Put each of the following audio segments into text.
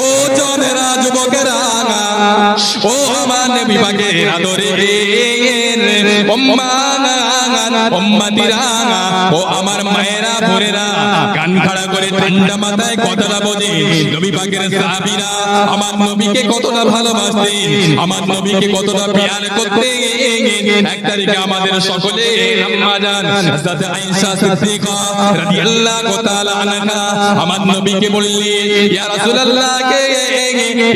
ও জনেরা যুবকেরা, ও আমার নবী পাকের আদরের উম্মতিরা, ও আমার মায়েরা বোনেরা, কান খাড়া করে ঠান্ডা মাথায় কথাটা বোঝে। নবী পাকের সাহাবীরা আমার নবীকে কতটা ভালোবাসতেন, আমার নবীকে কতটা প্যার করতেন। এক তারিখে আমাদের সকলে আম্মা জান হযরত আয়েশা সিদ্দিকা রাদিয়াল্লাহু তাআলা আনহা আমার নবীকে বললেন, ইয়া রাসূলুল্লাহ কে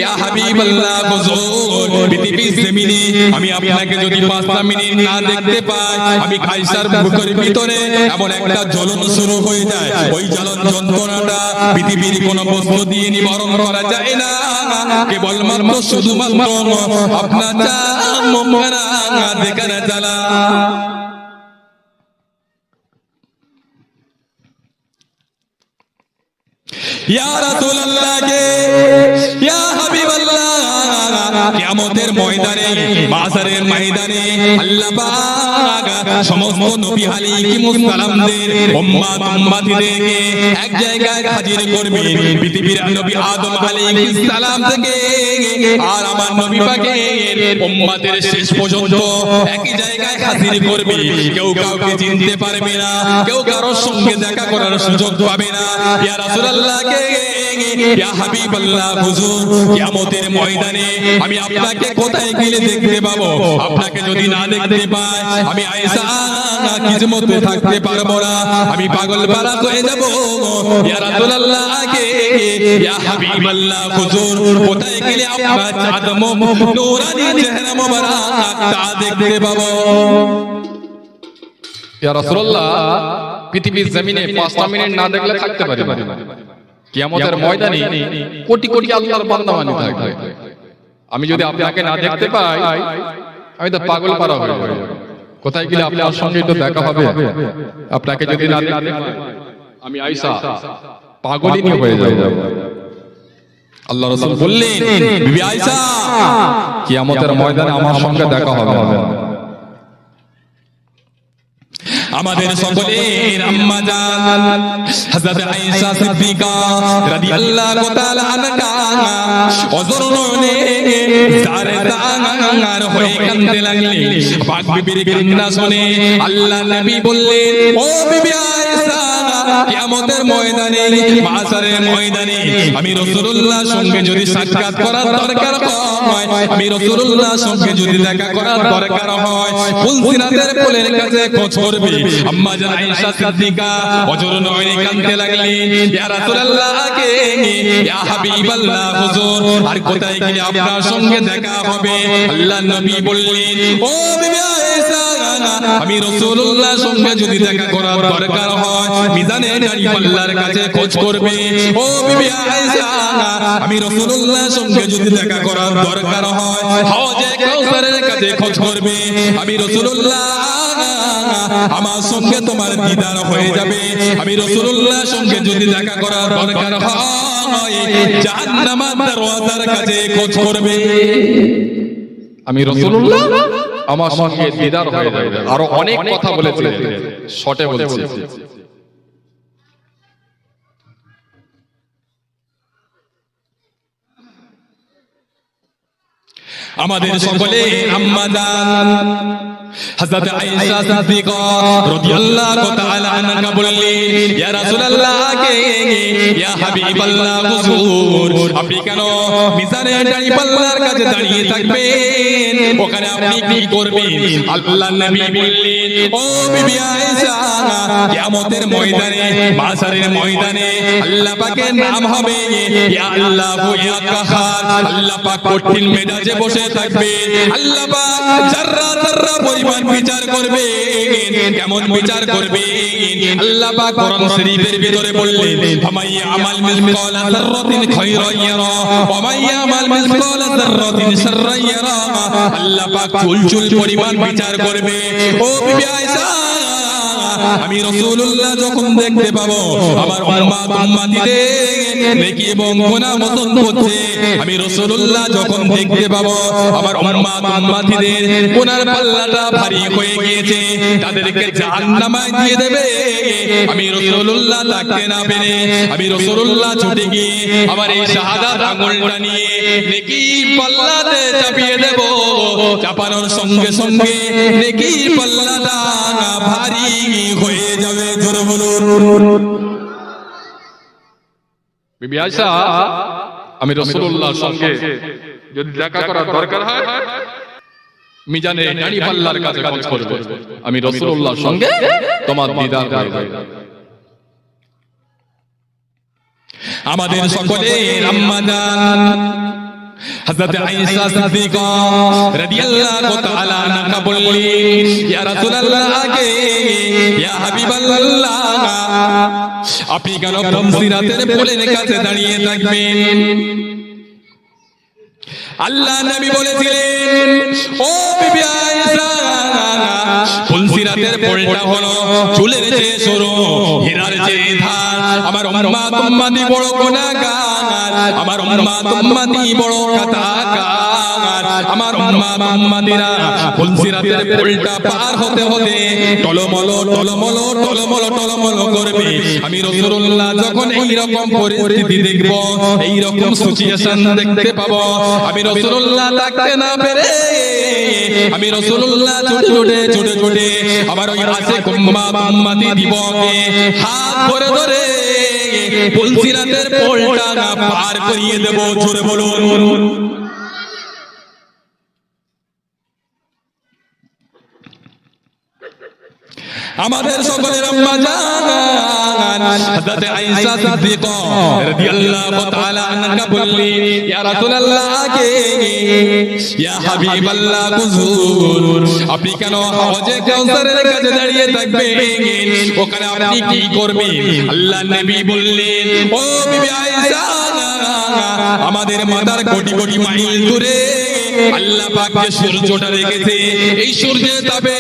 ইয়া হাবিবাল্লাহ, হুজুর পৃথিবীর জমিনে আমি আপনাকে যদি 5টা মিনিট না দেখতে পাই, আমি আয়েশার বুকের ভিতরে এমন একটা জ্বলন শুরু হয়ে যায়। ওই জ্বলন যন্ত্রণাটা পৃথিবীর কোনো বস্তু দিয়ে নিবারণ করা যায় না, কেবলমাত্র শুধুমাত্র আপনার মুখরা দেখার জ্বালা। ইয়া রাসূলুল্লাহ কে ইয়া হাবিবাল্লাহ, কিয়ামতের ময়দানে, মাশারের ময়দানে আল্লাহ পাক সমস্ত নবী আলাইহিমুস সালামদের উম্মতিদেরকে এক জায়গায় হাজির করবেন। পৃথিবীর নবী আদম আলাইহিস সালাম থেকে আর আমার নবী পাকের উম্মতের শেষ পর্যন্ত একই জায়গায় হাজির করবে। কেউ কাউকে চিনতে পারবে না, কেউ কারোর সঙ্গে দেখা করার সুযোগ পাবে না। ইয়া রাসূলুল্লাহ কে ইয়া হাবিবাল্লাহ, হুজুর কিয়ামতের ময়দানে আমি আপনাকে কোথায় গেলে দেখতে পাবো? আপনাকে যদি না দেখতে পাই, আমি আয়েশা কিসমতে থাকতে পারবো না, আমি পাগল পারা হয়ে যাব। ইয়া রাসূলুল্লাহ কে ইয়া হাবিবাল্লাহ, হুজুর কোথায় গেলে আপনার চাঁদম নূরানি চেহারা মোবারক তা দেখতে পাবো? ইয়া রাসূলুল্লাহ, পৃথিবীর জমিনে 5টা মিনিট না দেখলে থাকতে পারি না। কিয়ামতের ময়দানে কোটি কোটি আল্লাহর বান্দা মানি থাকবে। আমি যদি আপনাকে না দেখতে পাই, আমি তো পাগল পারা হয়ে যাব। কোথায় গেলে আপনার সঙ্গে তো দেখা হবে? আপনাকে যদি না দেখতে পাই, আমি আয়েশা পাগলিনী হয়ে যাব। আল্লাহ রাসূল বললেন, বিবি আয়েশা কিয়ামতের ময়দানে আমার সঙ্গে দেখা হবে। আমাদের সকলের আম্মা জান হযরত আয়েশা সিদ্দিকা রাদিয়াল্লাহু তাআলা আনহা অজর নয়নে জারে দাঙ্গার হয়ে কাঁদতে লাগলেন। পাক বিবির কান্না শুনে আল্লাহ নবী বললেন, ও বিবি আয়েশা, কিয়ামতের ময়দানে, মাশারের ময়দানে আমি রাসূলুল্লাহর সঙ্গে যদি সাক্ষাৎ করার দরকার হয়, আমি রাসূলুল্লাহর সঙ্গে যদি দেখা করার দরকার হয়, ফুলসিরাতের কোলের কাছে খোঁজ করবে। আম্মা জান আয়েশা সিদ্দিকা অজর নয়নে কাঁদতে লাগলেন, ইয়া রাসূলুল্লাহ কে ইয়া হাবিবাল্লাহ, হুজুর আর কোথায় গেলে আপনার সঙ্গে দেখা হবে? আল্লাহ নবী বললেন, ও বিবি আয়েশা, আমি রাসূলুল্লাহর সঙ্গে যদি দেখা করার দরকার হয়, মিজানে দাঁড়িপাল্লার কাছে খোঁজ করবে। ও বিবি আয়েশা, আমি রাসূলুল্লাহর সঙ্গে যদি দেখা করার দরকার হয়, হাওজে কাউসারের কাছে খোঁজ করবে। আমি রাসূলুল্লাহ, আমার সঙ্গে তোমার দিদার হয়ে যাবে। আমি রাসূলুল্লাহর সঙ্গে যদি দেখা করার দরকার হয়, জাহান্নামের দরওয়াজার কাছে খোঁজ করবে। আমি রাসূলুল্লাহ আমার সঙ্গে দিদার হয়ে যাবে। আরো অনেক কথা বলেছিলেন, শর্টে বলছি। আমাদের সকলে আম্মা জান হযরত আয়েশা সিদ্দিকা রাদিয়াল্লাহু তাআলা আনহা বললেন, ইয়া রাসূলুল্লাহ কে ইয়া হাবিবাল্লাহ, হুজুর আপনি কেন মিজানে দাঁড়িপাল্লার কাছে দাঁড়িয়ে থাকবেন? ওখানে আপনি কি করবেন? আল্লাহ নবী বললেন, ও বিবি আয়েশা, কিয়ামতের ময়দানে, মাশারের ময়দানে আল্লাহ পাকের নাম হবে ইয়া আল্লাহু ইয়া কাহার। আল্লাহ পাক কঠিন মেজাজে বসে থাকবে। আল্লাহ পাক যাররা যাররা পরিমাণ বিচার করবে। কেমন বিচার করবে? আল্লাহ পাক কোরআন শরীফের ভিতরে বললেন, ফামাইয়া আমাল মিসকালা যাররাতিন খায়রান ইয়ারা ওয়া মাইয়া আমাল মিসকালা যাররাতিন শাররান ইয়ারা। আল্লাহ পাক চুল চুল পরিমাণ বিচার করবে। ও বিবি আয়েশা, আমি রাসূলুল্লাহ যখন দেখতে পাবো আমার উম্মাত উম্মতিদের নেকি এবং গুনাহ মোচন করছে, আমি রাসূলুল্লাহ যখন দেখতে পাবো আমার উম্মাত উম্মতিদের গুনার পাল্লাটা ভারী হয়ে গিয়েছে, তাদেরকে জাহান্নামায় দিয়ে দেবে, আমি রাসূলুল্লাহ থাকতে না পেরে আমি রাসূলুল্লাহ ছুটে গিয়ে আমার এই শাহাদাত আঙ্গুলটা নিয়ে নেকির পাল্লাতে চাপিয়ে দেব, চাপানোর সঙ্গে সঙ্গে নেকির পাল্লাটা ভারী হয়ে যাবে। জোরে বলুন। বিবি আয়েশা, আমি রাসূলুল্লাহর সঙ্গে যদি দেখা করার দরকার হয় মিজানে দাড়ি পাল্লার কাছে কাজ করবে, আমি রাসূলুল্লাহর সঙ্গে তোমার দিদার হয়ে যাবে। আমাদের সকলের আম্মা জান হযরত আয়েশা সিদ্দিকা রাদিয়াল্লাহু তাআলা আনহা বললেন, ইয়া রাসূলুল্লাহ আগে ইয়া হাবিবাল্লাহ, আপনি কেন সিরাতের পোলের কাছে দাঁড়িয়ে থাকবেন? আল্লাহ নবী বলেছিলেন, ও বিবি আয়েশা, সিরাতের পোলটা হলো চুলের চেয়ে সরু, হীরার চেয়ে ধার। আমার উম্মাত উম্মতি বড় গুনাহগার, আমার উম্মাত উম্মতি বড় খাতাকার, আমার উম্মাত উম্মতিরা সিরাতের পোলটা পার হতে হতে টলমল টলমল টলমল টলমল করবে। আমি রাসূলুল্লাহ যখন এই রকম পরিস্থিতি দেখব, এই রকম সিচুয়েশন দেখতে পাবো, আমি রাসূলুল্লাহ থাকতে না পেরে আমি রাসূলুল্লাহ ছুটে ছুটে ছুটে আমার ওই আশিক উম্মাত উম্মতি দিবকে হাত ধরে ধরে সিরাতের পোলটা পার করিয়ে দেব। জোরে বলুন। আমাদের সকলের আম্মা জান হযরত আয়েশা সিদ্দিকা রাদিয়াল্লাহু তাআলা আনহা বললেন, ইয়া রাসূলুল্লাহ আগে ইয়া হাবিবাল্লাহ হুজুর, আপনি কেন হাওজে কাউসারের কাছে দাঁড়িয়ে থাকবেন? ওখানে আপনি কি করবেন? আল্লাহর নবী বললেন, ও বিবি আয়েশা, আমাদের মাথার কোটি কোটি মাইল দূরে আল্লাহ পাক যে সূর্যটা রেখেছে, এই সূর্যের তাপে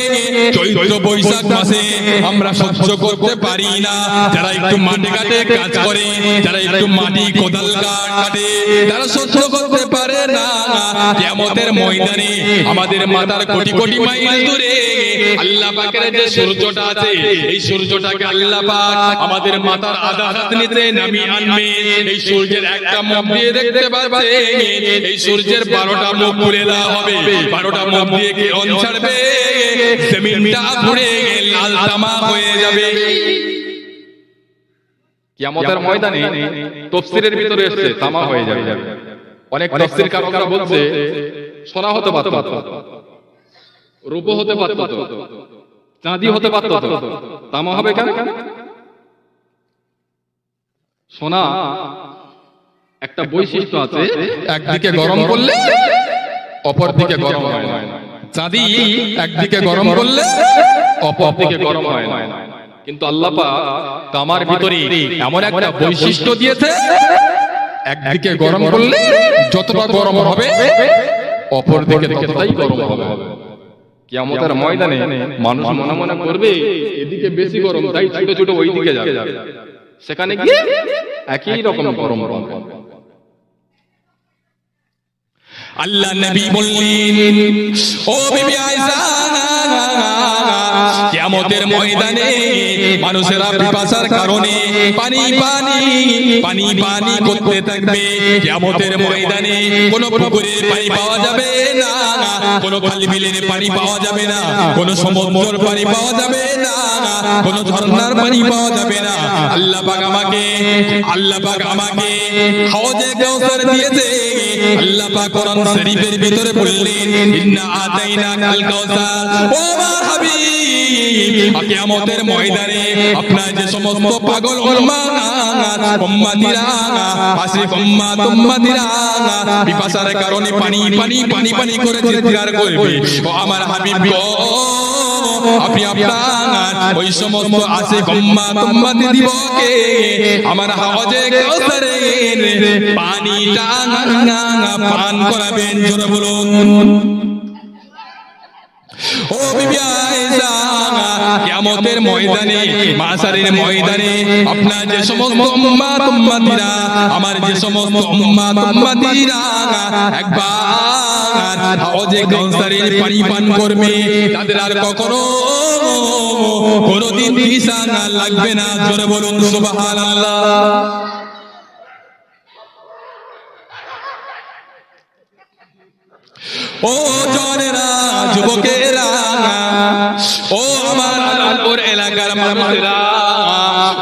চৈত্র বৈশাখ মাসে আমরা সহ্য করতে পারি না। যারা একটু মাটি কাটে কাজ করে, যারা একটু মাটি কোদাল কাটে, তারা সহ্য করতে পারে না। কিয়ামতের ময়দানে আমাদের মাথার কোটি কোটি মাইল দূরে আল্লাহ পাকের যে সূর্যটা আছে, এই সূর্যটাকে আল্লাহ পাক আমাদের মাথার আধা হাত নিচে নামিয়ে আনবে। এই সূর্যের একটা মুখ দিয়ে দেখতে পাবে, এই সূর্যের 12টা মুখ খুলে দেওয়া হবে, 12টা মুখ দিয়ে কিরণ ছাড়বে, জমিনটা পুড়ে লাল তামা হয়ে যাবে। কিয়ামতের ময়দানে তাফসীরের ভিতরে এসেছে তামা হয়ে যাবে। অনেক তাফসীরকাররা বলছে সোনা হতে পারত, রূপ হতে পারত, চাঁদি হতে পারত, তামা হবে কেন? সোনা একটা বৈশিষ্ট্য আছে, একদিকে গরম করলে অপর দিকে গরম হয় না। চাঁদি একদিকে গরম করলে অপর দিকে গরম হয় না। কিন্তু আল্লাহ পাক তামার ভিতরে এমন একটা বৈশিষ্ট্য দিয়েছে, একদিকে গরম করলে যতটা গরম হবে অপর দিকে ততটাই গরম হবে। কিয়ামতের ময়দানে মানুষ মনে মনে করবে এদিকে বেশি গরম, তাই ছোট ছোট ওই দিকে যাবে, সেখানে গিয়ে একই রকম গরম হবে। আল্লাহ নবী বললেন, ও বিবি আয়েশা, কিয়ামতের ময়দানে মানুষেরা পিপাসার কারণে পানি পানি পানি পানি করতে থাকবে। কিয়ামতের ময়দানে কোনো পুকুরের পানি পাওয়া যাবে না, কোনো খাল বিলের পানি পাওয়া যাবে না, কোনো সমুদ্রের পানি পাওয়া যাবে না, কোনো ঝর্ণার পানি পাওয়া যাবে না। আল্লাহ পাক আমাকে হাওজে কাউসার দিয়েছে। আল্লাহ পাক কোরআন শরীফের ভিতরে বললেন, ইন্না আতাইনাকাল কাউসার। ও আমার হাবিব, কিয়ামতের ময়দানে আপনার যে সমস্ত পাগল উম্মতিরা, আশিক উম্মতিরা পিপাসার কারণে পানি পানি পানি পানি করে চিৎকার করবে, ও আমার হাবিব গো, আপনি আপনার ওই সমস্ত আশিক উম্মতি দিবকে আমার হাওজে কাউসারের পানিটা পান করাবেন। জোরে বলুন। ও ও বিবি আয়েশা কিয়ামতের ময়দানে মাশারের ময়দানে আপনার যে সমস্ত উম্মত উম্মতিরা আমার যে সমস্ত উম্মত উম্মতিরা একবার হাউজে কাউসারের পানি পান করবে তাদের আর কখনো কোনদিন তৃষা লাগবে না জোরে বলুন সুবহানাল্লাহ ও জনেরা যুবকেরা ও আমার আলপুর এলাকার মানুষেরা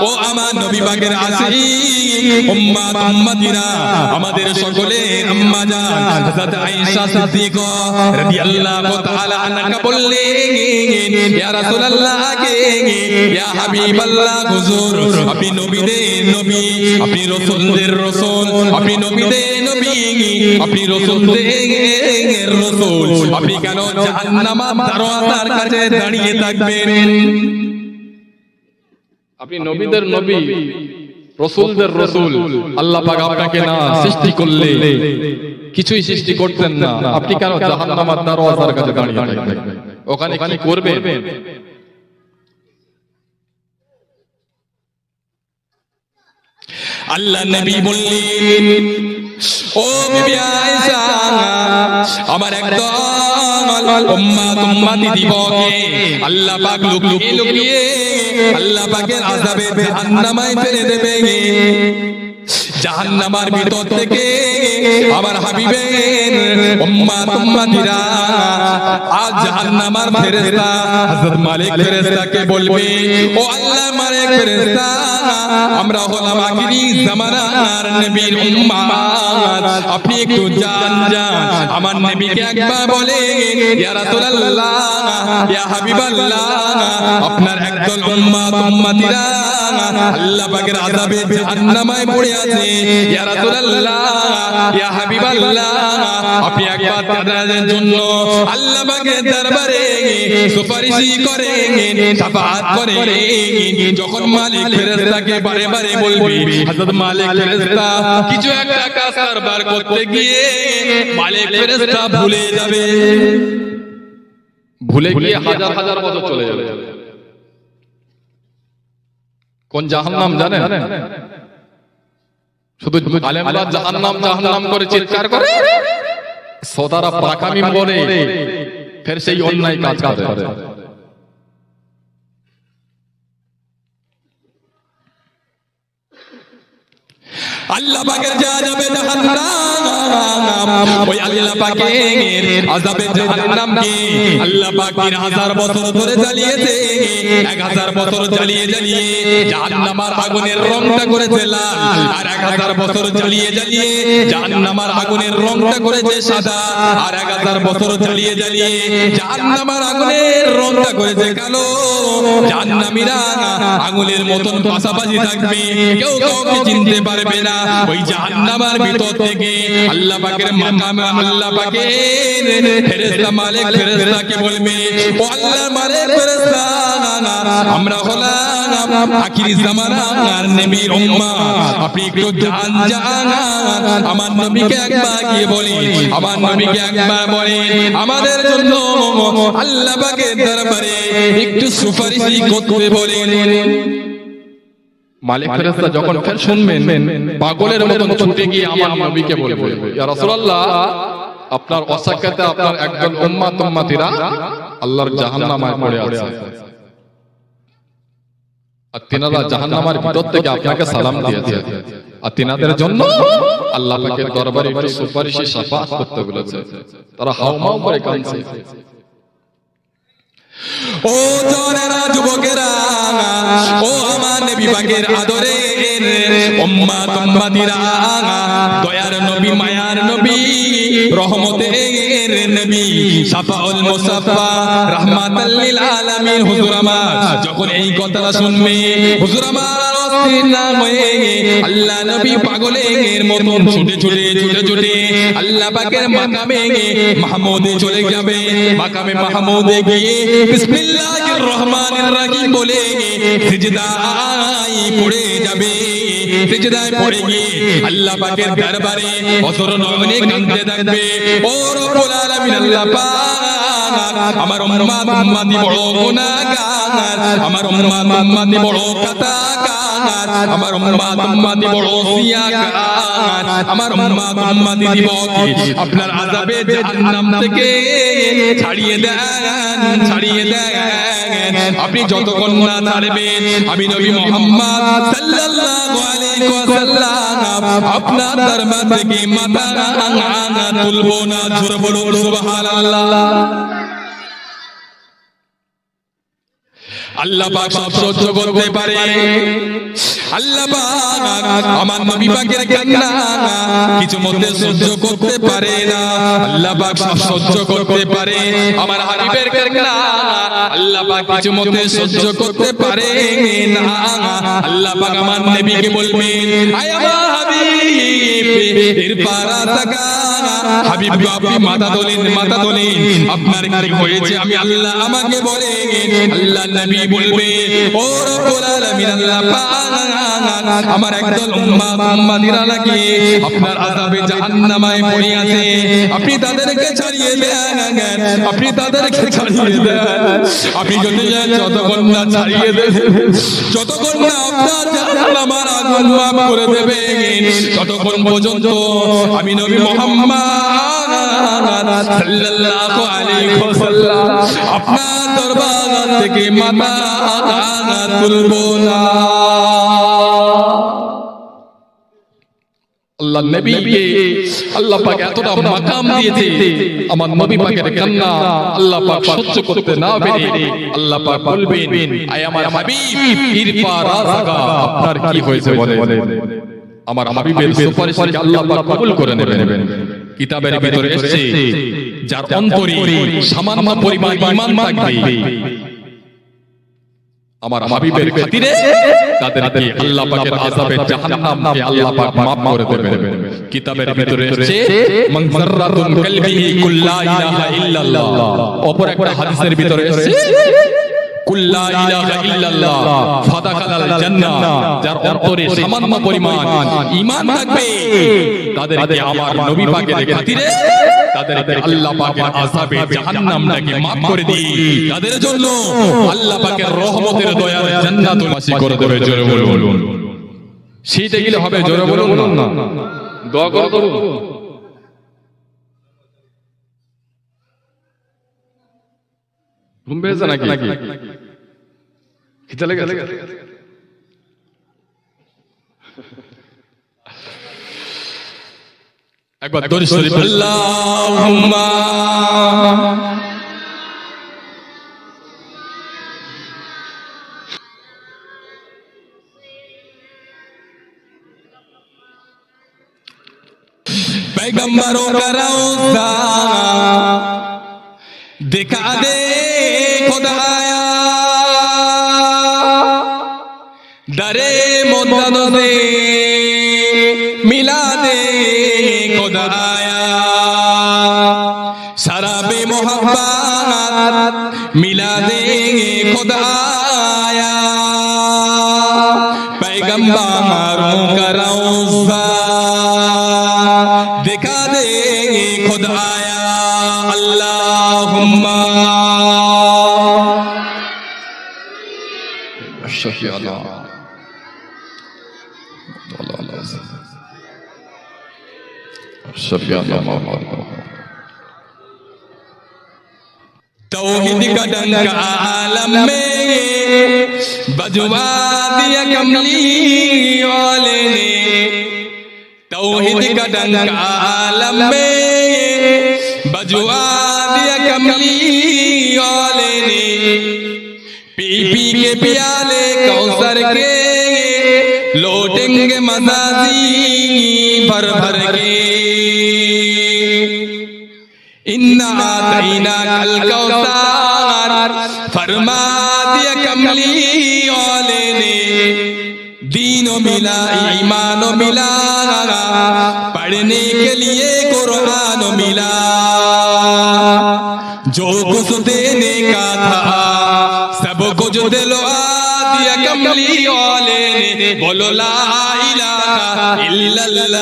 ও আমার নবী পাকের আশিক উম্মত উম্মতিরা আমাদের সকলের আম্মা জান হযরত আয়েশা সিদ্দিকা রাদিয়াল্লাহু তাআলা আনহা বললেন ইয়া রাসূলুল্লাহ কে ইয়া হাবিবাল্লাহ হুজুর আপনি নবীদের নবী আপনি রাসূলদের রাসূল আপনি নবীদের নবী আপনি রাসূলদের রাসূল আপনি কেন জাহান্নামের দরওয়াজার কাছে দাঁড়িয়ে থাকবেন আপনি নবীদের নবী রাসূলদের রাসূল আল্লাহ পাক আপনাকে না সৃষ্টি করলে কিছুই সৃষ্টি করতেন না আপনি কেন জাহান্নামের দরওয়াজার কাছে দাঁড়িয়ে থাকবেন ওখানে কি করবেন আল্লাহ নবী বললেন ও বিবি আয়েশা আমার একদল উম্মত উম্মতি দিবকে আল্লাহ পাক লুকিয়ে লুকিয়ে আল্লাহ পাকের আযাবে জাহান্নামে ফেলে দেবে জাহান্নামের ভিতর থেকে আমার হাবিবের উম্মত উম্মতিরা আজ জাহান্নামের ফেরেশতা হযরত মালিক ফেরেশতাকে বলবে ও আল্লাহ মালিক ফেরেশতা আমরা হলাম আখিরি জামানার নবীর উম্মত আপনি একটু জান আমার নবীকে একবার বলে ইয়া রাসূলুল্লাহ ইয়া হাবিবাল্লাহ আপনার একদল উম্মত উম্মতিরা আল্লাহ পাকের আযাবে জাহান্নামে পড়ে আছে ইয়া রাসূলুল্লাহ ইয়া হাবিবাল্লাহ আপনি একবার তাদের জন্য আল্লাহ পাকের দরবারে সুপারিশ করেন শাফাআত করেন যখন মালিক ফেরেশতাকে বারে বারে বলবে হযরত মালিক ফেরেশতা কিছু একটা কাজ কারবার করতে গিয়ে মালিক ফেরেশতা ভুলে যাবে ভুলে গিয়ে হাজার হাজার বছর চলে যাবে কোন জাহান্নাম জানেন শুধু আলেমরা জাহান্নাম জাহান্নাম করে চিৎকার করে সদারা পাকামি বলে ফের সেই অন্যায় কাজ করে আল্লাহ পাকের যাবে জাহান্নাম ওই আল্লাহ পাকের আযাবে জাহান্নামকে আল্লাহ পাকের 1000 বছর ধরে জ্বালিয়েছে 1000 বছর জ্বালিয়ে জ্বালিয়ে জাহান্নামের আগুনের রংটা করেছে লাল আর 1000 বছর জ্বালিয়ে জ্বালিয়ে জাহান্নামের আগুনের রংটা করেছে সাদা আর 1000 বছর জ্বালিয়ে জ্বালিয়ে জাহান্নামের আগুনের রংটা করেছে কালো জাহান্নামীরা আগুনের মতন পাশাপাশি থাকবে কেউ কাউকে চিনতে পারবে না ওই জাহান্নামের ভিতর থেকে আল্লাহ পাকের মাকামে আল্লাহ পাকের ফেরেশতা মালিক ফেরেশতাকে বলবে ও আল্লাহ মালিক ফেরেশতা আমরা হলাম আখিরি জামানার নবীর উম্মত আপনি একটু জান আমার নবীকে একবার গিয়ে বলেন আমার নবীকে একবার বলেন আমাদের জন্য আল্লাহ পাকের দরবারে একটু সুপারিশ করতে বলেন মালিক ফেরেশতা যখন ফের শুনবেন পাগলের মতন ছুটে গিয়ে আমার নবীকে বলবে ইয়া রাসূলুল্লাহ আপনার অসাক্ষাতে আপনার একজন উম্মত উম্মতিরা আল্লাহর জাহান্নামে পড়ে আছে আর তিনারা জাহান্নামের ভিতর থেকে আপনাকে সালাম দিয়েছে আর তিনাদের জন্য আল্লাহ পাকের দরবারে একটু সুপারিশে শাফাআত করতে বলেছে তারা হাওমাও করে কাঁদছে ও জনেরা যুবকেরা ও আমার নবী পাকের আদরের উম্মত উম্মতিরা দয়ার নবী মায়ার নবী রহমতের নবী শাফাউল মুসাফফা রাহমাতাল লিল আলামিন হুজুর আমার যখন এই কথাটা শুনবে হুজুর আমার অস্থির না হয়ে আল্লাহ নবী পাগলের মতন ছুটে ছুটে ছুটে ছুটে আল্লাহ পাকের মাকামে মাহমুদে চলে যাবে মাকামে মাহমুদে গিয়ে বিসমিল্লাহির রহমানির রহিম বলে সিজদায় পড়ে যাবে সিজদায় পড়ে গিয়ে আল্লাহ পাকের দরবারে অসর নয়নে কাঁদতে থাকবে ও রব্বুল আলামিন আল্লাহ পাক আমার উম্মাত উম্মতি বড় গুনাহগার, আমার উম্মাত উম্মতি বড় কাতাকার, আমার উম্মাত উম্মতি বড় সিয়াকার, আমার উম্মাত উম্মতি দিবকে আপনার আযাবে জাহান্নাম থেকে ছাড়িয়ে দেন, ছাড়িয়ে দেন। আপনি যতক্ষণ না ছাড়বেন আমি নবী মুহাম্মদ সাল্লাল্লাহু আলাইহি ওয়াসাল্লাম আপনার দরবার থেকে মাথা তুলবো না। জোরে বলুন সুবহানাল্লাহ। আল্লাহ পাক সব সহ্য করতে পারে। আল্লাহ পাক আমার নবী পাকের কান্না কিছু মধ্যে সহ্য করতে পারে না। আল্লাহ পাক সব সহ্য করতে পারে। আমার হাবিবের কান্না আল্লাহ পাক কিছু মধ্যে সহ্য করতে পারে না। আল্লাহ পাক আমার নবীকে বলবেন, আয় আমার হাবিব এর পারা তাকা। হাবিব গো আপনি মাথা তোলেন, মাথা তোলেন, আপনার কি হয়েছে আমি আল্লাহ আমাকে বলেন। আল্লাহ নবী বলবে, ও রব্বুল আলামিন আল্লাহ পাক আমার একদল উম্মত উম্মতিরা নাকি আপনার আযাবে জাহান্নামায় পড়ে আছে, আপনি তাদেরকে ছাড়িয়ে দেন, আপনি তাদেরকে ছাড়িয়ে দেন। আপনি যদি যতক্ষণ না ছাড়িয়ে দেন, যতক্ষণ না আপনার জাহান্নামের আগুন মাফ করে দেবেন, ততক্ষণ পর্যন্ত আমি নবী মুহাম্মদ সাল্লাল্লাহু আলাইহি ওয়াসাল্লাম আপনার দরবার থেকে মাথা তুলবো না। আল্লাহ নবীকে আল্লাহ পাক এতটা মাকাম দিয়েছে, আমার নবী পাকের কান্না আল্লাহ পাক সহ্য করতে না পেরে আল্লাহ পাক বলবেন, আয় আমার হাবিব ইরফা রাসাকা, আপনার কি হয়েছে বলেন। আমার হাবিবের সুপারিশকে আল্লাহ পাক কবুল করে নেবেন। কিতাবের ভিতরে এসেছে যার অন্তরে সামান্য পরিমাণ ঈমান থাকবে আমার হাবিবের খাতিরে তাদেরকে আল্লাহ পাকের আযাবে জাহান্নামকে আল্লাহ পাক maaf করে দেবেন। কিতাবের ভিতরে এসেছে মান যাররাতুন কলবিহি কুল্লা ইলাহা ইল্লাল্লাহ। অপর একটা হাদিসের ভিতরে এসেছে কুল্লা ইলাহা ইল্লাল্লাহ ফাদাখালাল জান্নাহ। যার অন্তরে সামান্য পরিমাণ ঈমান থাকবে তাদেরকে আমার নবী পাকের খাতিরে তাদেরকে আল্লাহ পাকের আযাবে জাহান্নামকে maaf করে দিই, তাদের জন্য আল্লাহ পাকের রহমতের দয়ার জান্নাত ওয়াসি করে দেবে। জোরে বলুন, শীতে গেলে হবে, জোরে বলুন না, দোয়া করুন। ঘুম পেয়েছে নাকি? খিদে লেগে গেছে? একবার দরুদ শরীফ আল্লাহুম্মা पैगंबरों का रौज़ा दिखा दे खुदाया, दरे मुद्दत से मिला दे खुदाया, शराबे मोहब्बत मिला दे खुदाया, पैगंबरों का रौज़ा दिखा दे खुदाया। अल्लाहुम्मा तौहीद का डंका आलम में बजवा दिया कमली वाले ने, तौहीद का डंका आलम में बजवा दिया कमली वाले ने, पी पी के प्याले कौसर के लौटेंगे मज़ाजी भर भर के, इन्ना आतैना कल कौसर फरमा दिया कमली वाले ने, दीनो मिला ईमानो मिला पढ़ने के लिए कुरान मिला, जो कुछ देने का था सब कुछ दिलवा दिया कमली वाले ने, बोलो ला इलाहा इल्लल्लाह।